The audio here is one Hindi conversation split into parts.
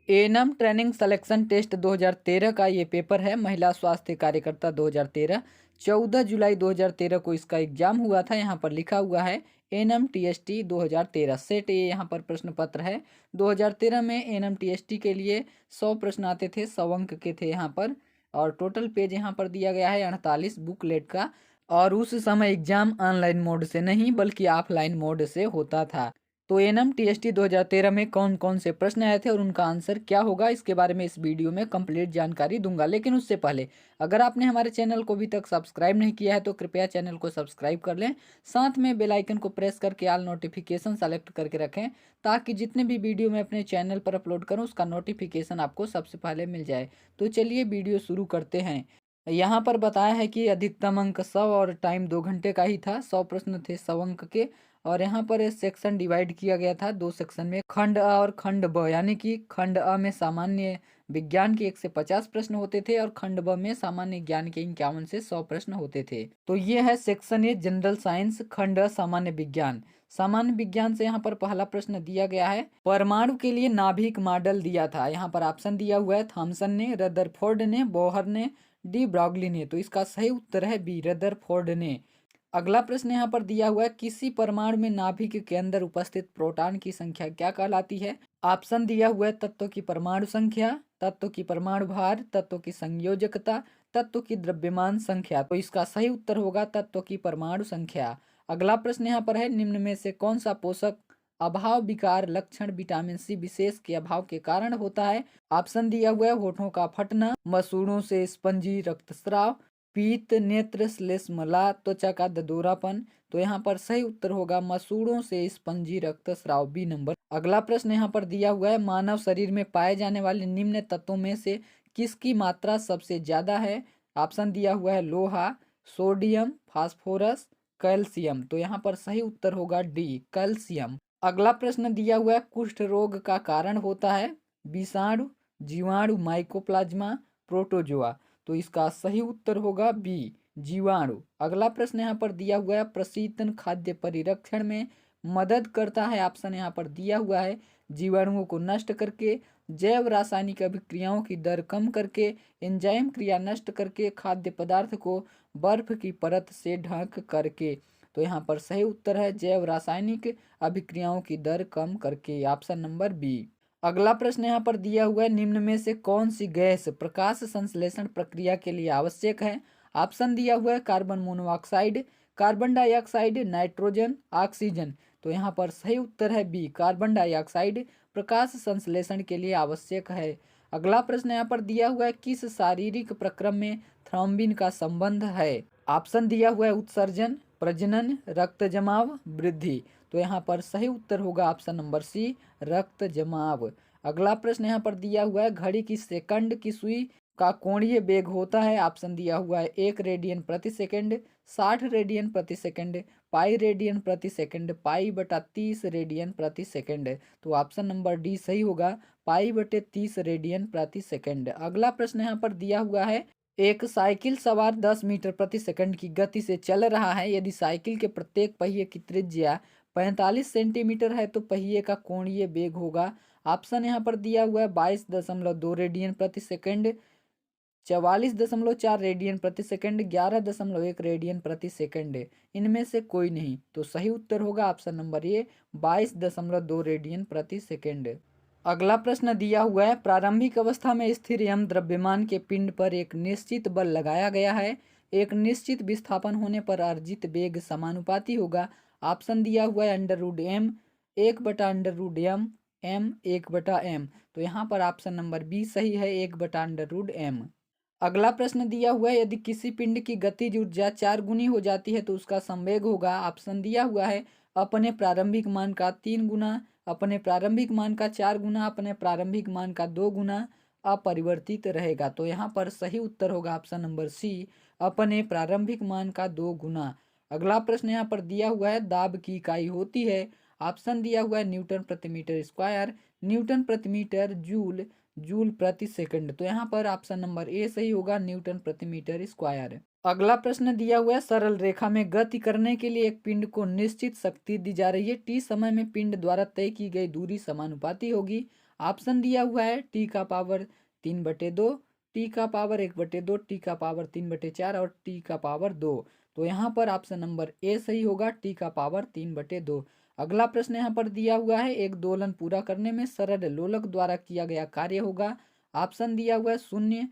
एएनएम ट्रेनिंग सिलेक्शन टेस्ट 2013 का ये पेपर है। महिला स्वास्थ्य कार्यकर्ता 2013, 14 जुलाई 2013 को इसका एग्जाम हुआ था। यहाँ पर लिखा हुआ है एएनएम टीएसटी 2013 सेट। ये यहाँ पर प्रश्न पत्र है। 2013 में एएनएम टीएसटी के लिए 100 प्रश्न आते थे, 100 अंक के थे यहाँ पर। और टोटल पेज यहाँ पर दिया गया है 48 बुकलेट का। और उस समय एग्जाम ऑनलाइन मोड से नहीं बल्कि ऑफलाइन मोड से होता था। तो एएनएम टीएसटी 2013 में कौन कौन से प्रश्न आए थे और उनका आंसर क्या होगा, इसके बारे में इस वीडियो में कंप्लीट जानकारी दूंगा। लेकिन उससे पहले अगर आपने हमारे चैनल को अभी तक सब्सक्राइब नहीं किया है तो कृपया चैनल को सब्सक्राइब कर लें। साथ में बेल आइकन को प्रेस करके ऑल नोटिफिकेशन सेलेक्ट करके रखें, ताकि जितने भी वीडियो मैं अपने चैनल पर अपलोड करूँ उसका नोटिफिकेशन आपको सबसे पहले मिल जाए। तो चलिए वीडियो शुरू करते हैं। यहाँ पर बताया है कि अधिकतम अंक 100 और टाइम 2 घंटे का ही था। 100 प्रश्न थे 100 अंक के। और यहाँ पर सेक्शन डिवाइड किया गया था 2 सेक्शन में, खंड अ और खंड ब। यानी कि खंड अ में सामान्य विज्ञान के 1 से 50 प्रश्न होते थे और खंड ब में सामान्य ज्ञान के 51 से 100 प्रश्न होते थे। तो ये है सेक्शन ए जनरल साइंस, खंड अ सामान्य विज्ञान। सामान्य विज्ञान से यहाँ पर पहला प्रश्न दिया गया है, परमाणु के लिए नाभिक मॉडल दिया था। यहाँ पर ऑप्शन दिया हुआ है थॉमसन ने, रदरफोर्ड ने, बोहर ने, डी ब्रॉगली ने। तो इसका सही उत्तर है बी, रदरफोर्ड ने। अगला प्रश्न यहाँ पर दिया हुआ है, किसी परमाणु में नाभिक के अंदर उपस्थित प्रोटॉन की संख्या क्या कहलाती है। ऑप्शन दिया हुआ है तत्व की परमाणु संख्या, तत्व की परमाणु भार, तत्व की संयोजकता, तत्व की द्रव्यमान संख्या। तो इसका सही उत्तर होगा तत्व की परमाणु संख्या। अगला प्रश्न यहाँ पर है, निम्न में से कौन सा पोषक अभाव विकार लक्षण विटामिन सी विशेष के अभाव के कारण होता है। ऑप्शन दिया हुआ है होठों का फटना, मसूड़ों से स्पंजी रक्तस्राव, पीत, नेत्र श्लेष्मला, त्वचा का ददोरापन। तो यहाँ पर सही उत्तर होगा मसूड़ों से स्पंजी रक्तस्राव, बी नंबर। अगला प्रश्न यहाँ पर दिया हुआ है, मानव शरीर में पाए जाने वाले निम्न तत्वों में से किसकी मात्रा सबसे ज्यादा है। ऑप्शन दिया हुआ है लोहा, सोडियम, फास्फोरस, कैल्शियम। तो यहाँ पर सही उत्तर होगा डी, कैल्शियम। अगला प्रश्न दिया हुआ है, कुष्ठ रोग का कारण होता है विषाणु, जीवाणु, माइकोप्लाज्मा, प्रोटोजोआ। तो इसका सही उत्तर होगा बी, जीवाणु। अगला प्रश्न यहाँ पर दिया हुआ है, प्रशीतन खाद्य परिरक्षण में मदद करता है। ऑप्शन यहाँ पर दिया हुआ है जीवाणुओं को नष्ट करके, जैव रासायनिक अभिक्रियाओं की दर कम करके, एंजाइम क्रिया नष्ट करके, खाद्य पदार्थ को बर्फ की परत से ढक करके। तो यहाँ पर सही उत्तर है जैव रासायनिक अभिक्रियाओं की दर कम करके, ऑप्शन नंबर बी। अगला प्रश्न यहाँ पर दिया हुआ है, निम्न में से कौन सी गैस प्रकाश संश्लेषण प्रक्रिया के लिए आवश्यक है। ऑप्शन दिया हुआ है carbon monoxide, carbon dioxide, nitrogen, oxygen. तो यहाँ पर सही उत्तर है बी, कार्बन डाइऑक्साइड प्रकाश संश्लेषण के लिए आवश्यक है। अगला प्रश्न यहाँ पर दिया हुआ है, किस शारीरिक प्रक्रम में थ्रोम्बिन का संबंध है। ऑप्शन दिया हुआ है उत्सर्जन, प्रजनन, रक्त जमाव, वृद्धि। तो यहाँ पर सही उत्तर होगा ऑप्शन नंबर सी, रक्त जमाव। अगला प्रश्न यहाँ पर दिया हुआ है, घड़ी की सेकंड की सुई का कोणीय वेग होता है। ऑप्शन दिया हुआ है 1 रेडियन प्रति सेकंड, 60 रेडियन प्रति सेकंड, पाई रेडियन प्रति सेकंड, पाई बटा 30 रेडियन प्रति सेकंड। तो ऑप्शन नंबर डी सही होगा, पाई बटे 30 रेडियन प्रति सेकंड। अगला प्रश्न यहाँ पर दिया हुआ है, एक साइकिल सवार 10 मीटर प्रति सेकंड की गति से चल रहा है। यदि साइकिल के प्रत्येक पहिए की त्रिज्या 45 सेंटीमीटर है तो पहिए का कोणीय वेग होगा। ऑप्शन यहाँ पर दिया हुआ है 22.2 रेडियन प्रति सेकंड, 44.4 रेडियन प्रति सेकंड, 11.1 रेडियन प्रति सेकंड। इनमें से कोई नहीं। तो सही उत्तर होगा ऑप्शन नंबर ए, 22.2 रेडियन प्रति सेकंड। अगला प्रश्न दिया हुआ है, प्रारंभिक अवस्था में स्थिर एवं द्रव्यमान के पिंड पर एक निश्चित बल लगाया गया है। एक निश्चित विस्थापन होने पर अर्जित वेग समानुपाती होगा। ऑप्शन दिया हुआ है under root M, 1/√m, m 1/m। तो यहाँ पर ऑप्शन नंबर बी सही है, 1/√m। अगला प्रश्न दिया हुआ है, यदि किसी पिंड की गतिज ऊर्जा 4 गुनी हो जाती है तो उसका संवेग होगा। ऑप्शन दिया हुआ है अपने प्रारंभिक मान का 3 गुना, अपने प्रारंभिक मान का 4 गुना, अपने प्रारंभिक मान का 2 गुना अपरिवर्तित रहेगा। तो यहाँ पर सही उत्तर होगा ऑप्शन नंबर सी, अपने प्रारंभिक मान का 2 गुना। अगला प्रश्न यहाँ पर दिया हुआ है, दाब की इकाई होती है। ऑप्शन दिया हुआ है न्यूटन प्रति मीटर स्क्वायर, न्यूटन प्रति मीटर, जूल, जूल प्रति सेकंड। तो यहाँ पर ऑप्शन नंबर ए सही होगा, न्यूटन प्रति मीटर स्क्वायर। अगला प्रश्न दिया हुआ है, सरल रेखा में गति करने के लिए एक पिंड को निश्चित शक्ति दी जा रही है। टी समय में पिंड द्वारा तय की गई दूरी समानुपाती होगी। ऑप्शन दिया हुआ है टी का पावर 3/2, टी का पावर 1/2, टी का पावर 3/4 और टी का पावर 2। तो यहाँ पर ऑप्शन नंबर ए सही होगा, टी का पावर 3/2। अगला प्रश्न यहाँ पर दिया हुआ है, एक दोलन पूरा करने में सरल लोलक द्वारा किया गया कार्य होगा। ऑप्शन दिया हुआ है 0,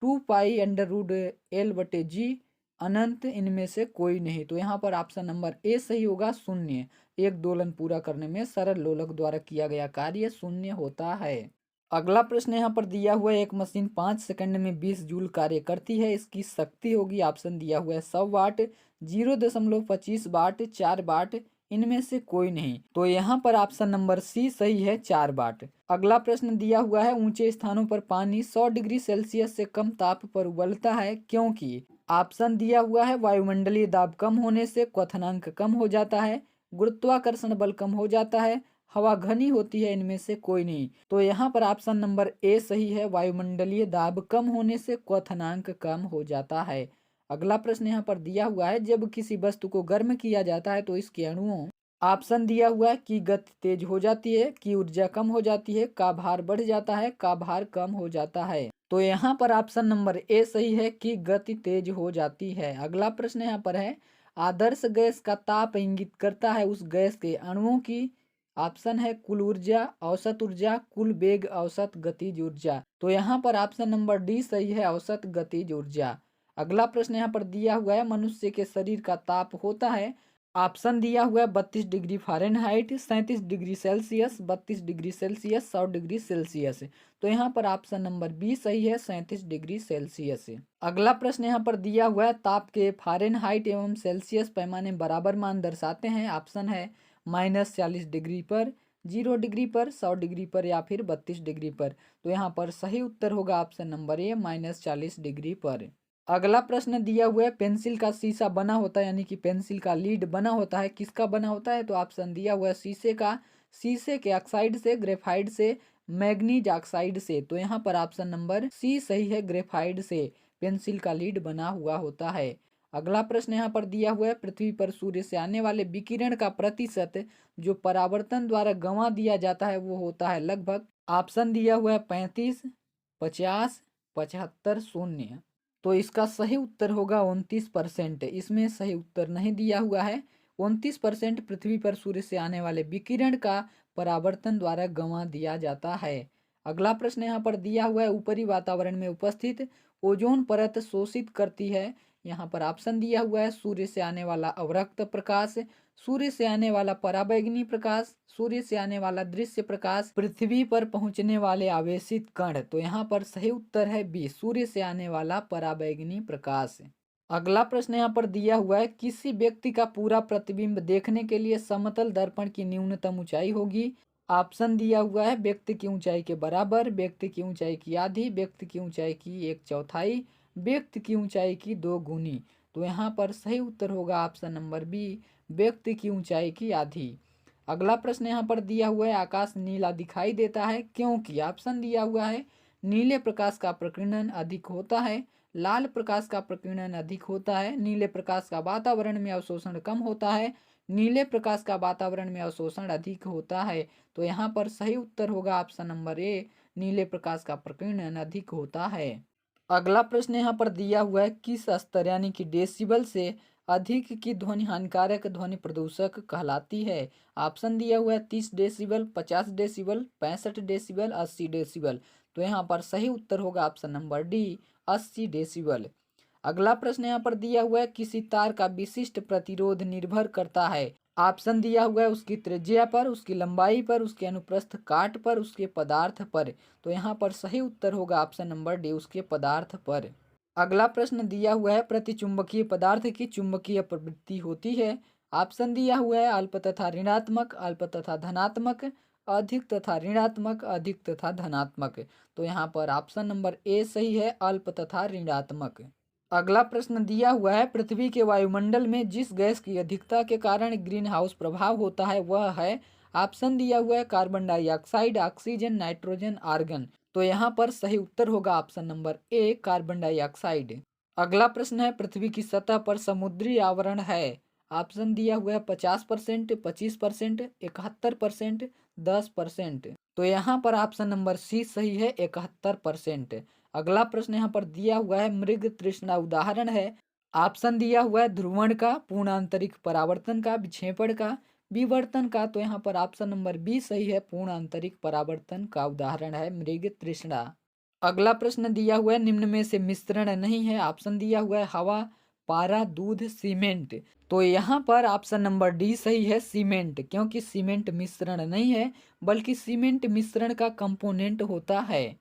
2π√L/G, अनंत, इनमें से कोई नहीं। तो यहाँ पर ऑप्शन नंबर ए सही होगा, 0। एक दोलन पूरा करने में सरल लोलक द्वारा किया गया कार्य 0 होता है। अगला प्रश्न यहाँ पर दिया हुआ है, एक मशीन 5 सेकंड में 20 जूल कार्य करती है, इसकी शक्ति होगी। ऑप्शन दिया हुआ है 100 वाट, 0.25 वाट, 4 वाट, इनमें से कोई नहीं। तो यहाँ पर ऑप्शन नंबर सी सही है, 4 वाट। अगला प्रश्न दिया हुआ है, ऊंचे स्थानों पर पानी 100 डिग्री सेल्सियस से कम ताप पर उबलता है क्योंकि। ऑप्शन दिया हुआ है वायुमंडलीय दाब कम होने से, क्वथनांक कम हो जाता है, गुरुत्वाकर्षण बल कम हो जाता है, हवा घनी होती है, इनमें से कोई नहीं। तो यहाँ पर ऑप्शन नंबर ए सही है, वायुमंडलीय दाब कम होने से क्वथनांक कम हो जाता है। अगला प्रश्न यहाँ पर दिया हुआ है, जब किसी वस्तु को गर्म किया जाता है तो इसके अणुओं। ऑप्शन दिया हुआ है कि गति तेज हो जाती है, कि ऊर्जा कम हो जाती है, का भार बढ़ जाता है, का भार कम हो जाता है। तो यहाँ पर ऑप्शन नंबर ए सही है कि गति तेज हो जाती है। अगला प्रश्न यहाँ पर है, आदर्श गैस का ताप इंगित करता है उस गैस के अणुओं की। ऑप्शन है कुल ऊर्जा, औसत ऊर्जा, कुल वेग, औसत गतिज ऊर्जा। तो यहाँ पर ऑप्शन नंबर डी सही है, औसत गतिज ऊर्जा। अगला प्रश्न यहाँ पर दिया हुआ है, मनुष्य के शरीर का ताप होता है। ऑप्शन दिया हुआ है 32 degree Fahrenheit, 37 degree Celsius, 32 degree Celsius, 100 degree Celsius. तो यहाँ पर ऑप्शन नंबर बी सही है, 37 डिग्री सेल्सियस। अगला प्रश्न यहाँ पर दिया हुआ है, ताप के फ़ारेनहाइट एवं सेल्सियस पैमाने बराबर मान दर्शाते हैं। ऑप्शन है -40 डिग्री पर, 0 डिग्री पर, 100 डिग्री पर या फिर 32 डिग्री पर। तो यहाँ पर सही उत्तर होगा ऑप्शन नंबर ए, -40 डिग्री पर। अगला प्रश्न दिया हुआ है, पेंसिल का शीशा बना होता है, यानी कि पेंसिल का लीड बना होता है, किसका बना होता है। तो ऑप्शन दिया हुआ है शीशे का, शीशे के ऑक्साइड से, ग्रेफाइट से, मैग्नीज ऑक्साइड से। तो यहाँ पर ऑप्शन नंबर सी सही है, ग्रेफाइट से पेंसिल का लीड बना हुआ होता है। अगला प्रश्न यहाँ पर दिया हुआ है, पृथ्वी पर सूर्य से आने वाले विकिरण का प्रतिशत जो परावर्तन द्वारा गंवा दिया जाता है वो होता है लगभग। ऑप्शन दिया हुआ है 35, 50, 75, 0। तो इसका सही उत्तर होगा 29%। इसमें सही उत्तर नहीं दिया हुआ है। 29% पृथ्वी पर सूर्य से आने वाले विकिरण का परावर्तन द्वारा गंवा दिया जाता है। अगला प्रश्न यहाँ पर दिया हुआ है, ऊपरी वातावरण में उपस्थित ओजोन परत शोषित करती है। यहाँ पर ऑप्शन दिया हुआ है, सूर्य से आने वाला अवरक्त प्रकाश, सूर्य से आने वाला पराबैंगनी प्रकाश, सूर्य से आने वाला दृश्य प्रकाश, पृथ्वी पर पहुंचने वाले आवेशित कण। तो यहाँ पर सही उत्तर है बी, सूर्य से आने वाला पराबैंगनी प्रकाश। अगला प्रश्न यहाँ पर दिया हुआ है, किसी व्यक्ति का पूरा प्रतिबिंब देखने के लिए समतल दर्पण की न्यूनतम ऊंचाई होगी। ऑप्शन दिया हुआ है, व्यक्ति की ऊंचाई के बराबर, व्यक्ति की ऊंचाई की आधी, व्यक्ति की ऊंचाई की 1/4, व्यक्ति की ऊंचाई की 2 गुनी। तो यहाँ पर सही उत्तर होगा ऑप्शन नंबर बी, व्यक्ति की ऊंचाई की आधी। अगला प्रश्न यहाँ पर दिया हुआ है, आकाश नीला दिखाई देता है क्योंकि। ऑप्शन दिया हुआ है, नीले प्रकाश का प्रकीर्णन अधिक होता है, लाल प्रकाश का प्रकीर्णन अधिक होता है, नीले प्रकाश का वातावरण में अवशोषण कम होता है, नीले प्रकाश का वातावरण में अवशोषण अधिक होता है। तो यहाँ पर सही उत्तर होगा ऑप्शन नंबर ए, नीले प्रकाश का प्रकीर्णन अधिक होता है। अगला प्रश्न यहाँ पर दिया हुआ है, किस स्तर यानी कि डेसिबल से अधिक की ध्वनि हानिकारक ध्वनि प्रदूषक कहलाती है। ऑप्शन दिया हुआ है 30 डेसिबल, 50 डेसिबल, 65 डेसिबल, 80 डेसिबल। तो यहाँ पर सही उत्तर होगा ऑप्शन नंबर डी, 80 डेसिबल। अगला प्रश्न यहाँ पर दिया हुआ है, किसी तार का विशिष्ट प्रतिरोध निर्भर करता है। ऑप्शन दिया हुआ है उसकी त्रिज्या पर, उसकी लंबाई पर, उसके अनुप्रस्थ काट पर, उसके पदार्थ पर। तो यहाँ पर सही उत्तर होगा ऑप्शन नंबर डी, उसके पदार्थ पर। अगला प्रश्न दिया हुआ है, प्रतिचुंबकीय पदार्थ की चुंबकीय प्रवृत्ति होती है। ऑप्शन दिया हुआ है अल्प तथा ऋणात्मक, अल्प तथा धनात्मक, अधिक तथा ऋणात्मक, अधिक तथा धनात्मक। तो यहाँ पर ऑप्शन नंबर ए सही है, अल्प तथा ऋणात्मक। अगला प्रश्न दिया हुआ है, पृथ्वी के वायुमंडल में जिस गैस की अधिकता के कारण ग्रीन हाउस प्रभाव होता है वह है। ऑप्शन दिया हुआ है carbon dioxide, oxygen, nitrogen, argon. तो यहाँ पर सही उत्तर होगा option number A, carbon dioxide. अगला प्रश्न है, पृथ्वी की सतह पर समुद्री आवरण है। ऑप्शन दिया हुआ है 50%, 25%, 71%, 10%। तो यहाँ पर ऑप्शन नंबर सी सही है, 71%। अगला प्रश्न यहाँ पर दिया हुआ है, मृग तृष्णा उदाहरण है। ऑप्शन दिया हुआ है ध्रुवण का, पूर्णांतरिक परावर्तन का, विक्षेपण का, विवर्तन का। तो यहाँ पर ऑप्शन नंबर बी सही है, पूर्णांतरिक परावर्तन का उदाहरण है मृग तृष्णा। अगला प्रश्न दिया हुआ है, निम्न में से मिश्रण नहीं है। ऑप्शन दिया हुआ है हवा, पारा, दूध, सीमेंट। तो यहाँ पर ऑप्शन नंबर डी सही है, सीमेंट, क्योंकि सीमेंट मिश्रण नहीं है बल्कि सीमेंट मिश्रण का कंपोनेंट होता है।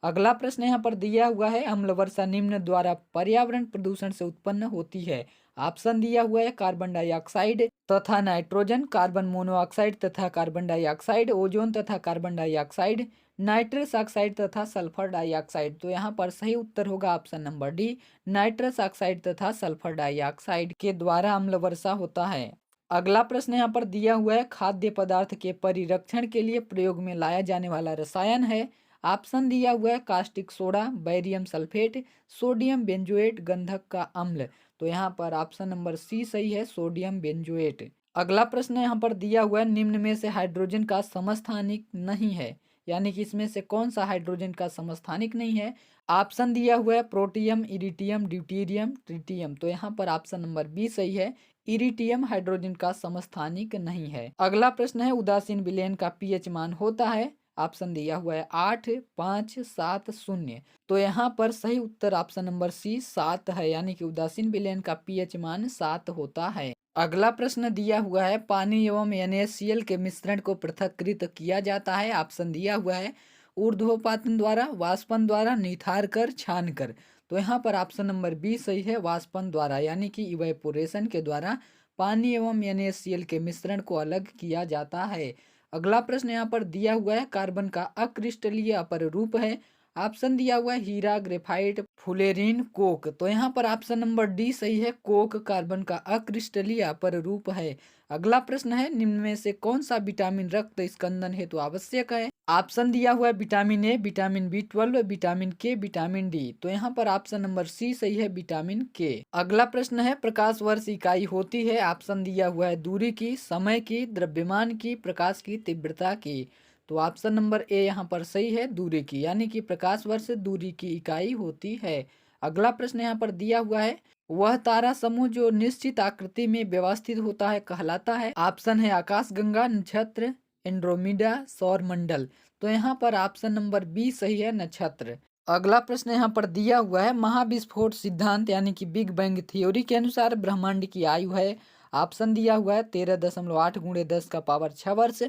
अगला प्रश्न यहाँ पर दिया हुआ है, अम्ल वर्षा निम्न द्वारा पर्यावरण प्रदूषण से उत्पन्न होती है। ऑप्शन दिया हुआ है कार्बन डाइऑक्साइड तथा नाइट्रोजन, कार्बन मोनोऑक्साइड तथा कार्बन डाइऑक्साइड, ओजोन तथा कार्बन डाइऑक्साइड, नाइट्रस ऑक्साइड तथा सल्फर डाइऑक्साइड। तो यहाँ पर सही उत्तर होगा option number D, nitrous oxide तथा सल्फर डाइऑक्साइड के द्वारा अम्ल वर्षा होता है। अगला प्रश्न यहाँ पर दिया हुआ है, खाद्य पदार्थ के परिरक्षण के लिए प्रयोग में लाया जाने वाला रसायन है। ऑप्शन दिया हुआ है caustic soda, barium sulphate, sodium benzoate, गंधक का अम्ल। तो यहाँ पर ऑप्शन नंबर सी सही है, सोडियम बेंजोएट। अगला प्रश्न यहाँ पर दिया हुआ है, निम्न में से हाइड्रोजन का समस्थानिक नहीं है, यानी कि इसमें से कौन सा हाइड्रोजन का समस्थानिक नहीं है। ऑप्शन दिया हुआ है प्रोटियम, इरिटियम, ड्यूटीरियम, ट्रिटियम। तो यहाँ पर ऑप्शन नंबर बी सही है, इरिटियम हाइड्रोजन का समस्थानिक नहीं है। अगला प्रश्न है, उदासीन विलयन का पीएच मान होता है। ऑप्शन दिया हुआ है 8, 5, 7, 0। तो यहाँ पर सही उत्तर ऑप्शन नंबर सी 7 है, यानी कि उदासीन विलयन का पीएच मान 7 होता है। अगला प्रश्न दिया हुआ है, पानी एवं NaCl के मिश्रण को पृथक्कृत किया जाता है। ऑप्शन दिया हुआ है ऊर्ध्वपातन द्वारा, वाष्पन द्वारा, निथार कर, छान कर। तो यहाँ पर ऑप्शन नंबर बी सही है, वाष्पन द्वारा, यानी कि इवेपोरेशन के द्वारा पानी एवं NaCl के मिश्रण को अलग किया जाता है। अगला प्रश्न यहाँ पर दिया हुआ है, कार्बन का अक्रिस्टलीय अपर रूप है। ऑप्शन दिया हुआ है हीरा, ग्रेफाइट, फुलेरिन, कोक। तो यहाँ पर ऑप्शन नंबर डी सही है, कोक कार्बन का अक्रिस्टलीय अपर रूप है। अगला प्रश्न है, निम्न में से कौन सा विटामिन रक्त स्कंदन हेतु आवश्यक है। ऑप्शन दिया हुआ है vitamin A, vitamin B12, vitamin के, विटामिन डी। तो यहाँ पर ऑप्शन नंबर सी सही है, विटामिन के। अगला प्रश्न है, प्रकाश वर्ष इकाई होती है। ऑप्शन दिया हुआ है दूरी की, समय की, द्रव्यमान की, प्रकाश की तीव्रता की। तो ऑप्शन नंबर ए यहाँ पर सही है, दूरी की, यानी कि प्रकाश वर्ष दूरी की इकाई होती है। अगला प्रश्न यहाँ पर दिया हुआ है, वह तारा समूह जो निश्चित आकृति में व्यवस्थित होता है कहलाता है। ऑप्शन है आकाशगंगा, नक्षत्र, एंड्रोमीडा, सौर मंडल। तो यहाँ पर ऑप्शन नंबर बी सही है, नक्षत्र। अगला प्रश्न यहाँ पर दिया हुआ है, महाविस्फोट सिद्धांत यानी कि बिग बैंग थ्योरी के अनुसार ब्रह्मांड की आयु है। ऑप्शन दिया हुआ है 13.8 × 10⁻6 वर्ष,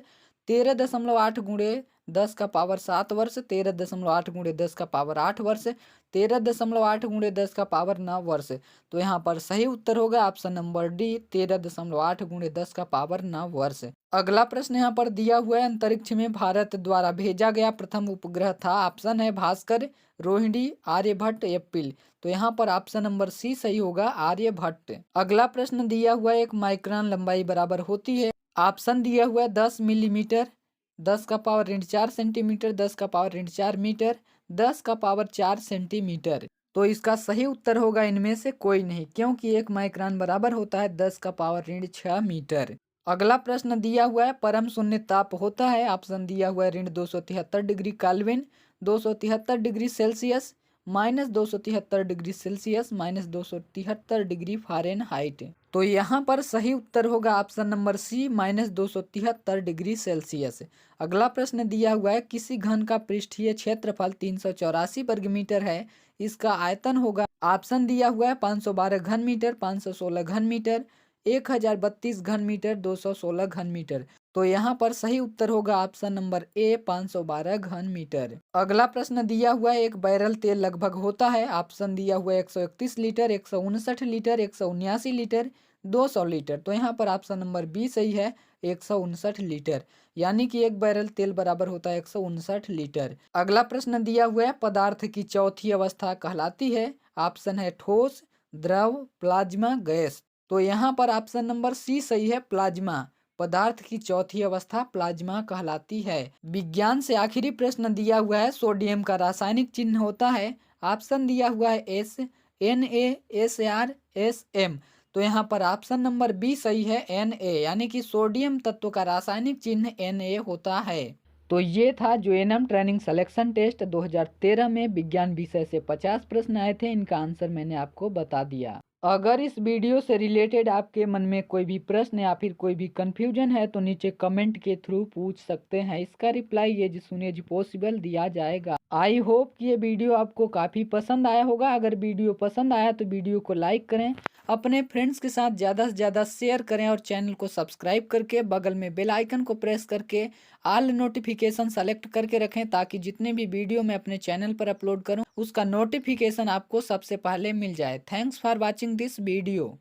13.8 × 10⁻7 वर्ष, 13.8 × 10⁻8 वर्ष, 13.8 × 10⁻9 वर्ष। तो यहाँ पर सही उत्तर होगा ऑप्शन नंबर डी, 13.8 × 10⁻9 वर्ष। अगला प्रश्न यहाँ पर दिया हुआ है, अंतरिक्ष में भारत द्वारा भेजा गया प्रथम उपग्रह था। ऑप्शन है भास्कर, रोहिणी, आर्यभट्ट, एप्पिल। तो यहाँ पर ऑप्शन नंबर सी सही होगा, आर्यभट्ट। अगला प्रश्न दिया हुआ है, एक माइक्रोन लंबाई बराबर होती है। ऑप्शन दिया हुआ है 10 मिलीमीटर, 10⁻4 सेंटीमीटर, 10⁻4 मीटर, 10⁻4 सेंटीमीटर। तो इसका सही उत्तर होगा इनमें से कोई नहीं, क्योंकि एक माइक्रोन बराबर होता है 10⁻6 मीटर। अगला प्रश्न दिया हुआ है, परम शून्य ताप होता है। ऑप्शन दिया हुआ है 273 degree Kelvin, 273 degree Celsius, -273 degree Celsius, -273 degree Fahrenheit. तो यहाँ पर सही उत्तर होगा option number C, -273 degree Celsius. अगला प्रश्न दिया हुआ है, किसी घन का पृष्ठीय क्षेत्रफल 384 वर्ग मीटर है, इसका आयतन होगा। ऑप्शन दिया हुआ है 512 घन मीटर, 516 घन मीटर, 1032 घन मीटर, 216 घन मीटर। तो यहाँ पर सही उत्तर होगा ऑप्शन नंबर ए, 512 घन मीटर। अगला प्रश्न दिया हुआ है, एक बैरल तेल लगभग होता है। ऑप्शन दिया हुआ है 131 लीटर, 159 लीटर, 179 लीटर, 200 लीटर। तो यहाँ पर ऑप्शन नंबर बी सही है, 159 लीटर, यानी कि एक बैरल तेल बराबर होता है 159 लीटर। अगला प्रश्न दिया हुआ है, पदार्थ की चौथी अवस्था कहलाती है। ऑप्शन है ठोस, द्रव, प्लाज्मा, गैस। तो यहाँ पर ऑप्शन नंबर सी सही है, प्लाज्मा। पदार्थ की चौथी अवस्था प्लाज्मा कहलाती है। विज्ञान से आखिरी प्रश्न दिया हुआ है, सोडियम का रासायनिक चिन्ह होता है। ऑप्शन दिया हुआ है एस, Na, SAr, Sm। तो यहाँ पर ऑप्शन नंबर बी सही है, Na, यानी कि सोडियम तत्व का रासायनिक चिन्ह Na होता है। तो ये था जो एनएम ट्रेनिंग सिलेक्शन टेस्ट 2013 में विज्ञान विषय से 50 प्रश्न आए थे, इनका आंसर मैंने आपको बता दिया। अगर इस वीडियो से रिलेटेड आपके मन में कोई भी प्रश्न या फिर कोई भी कंफ्यूजन है तो नीचे कमेंट के थ्रू पूछ सकते हैं, इसका रिप्लाई ये सुन एज पॉसिबल दिया जाएगा। आई होप कि ये वीडियो आपको काफ़ी पसंद आया होगा। अगर वीडियो पसंद आया तो वीडियो को लाइक करें, अपने फ्रेंड्स के साथ ज़्यादा से ज़्यादा शेयर करें और चैनल को सब्सक्राइब करके बगल में बेल आइकन को प्रेस करके ऑल नोटिफिकेशन सेलेक्ट करके रखें, ताकि जितने भी वीडियो मैं अपने चैनल पर अपलोड करूं उसका नोटिफिकेशन आपको सबसे पहले मिल जाए। Thanks for watching this video.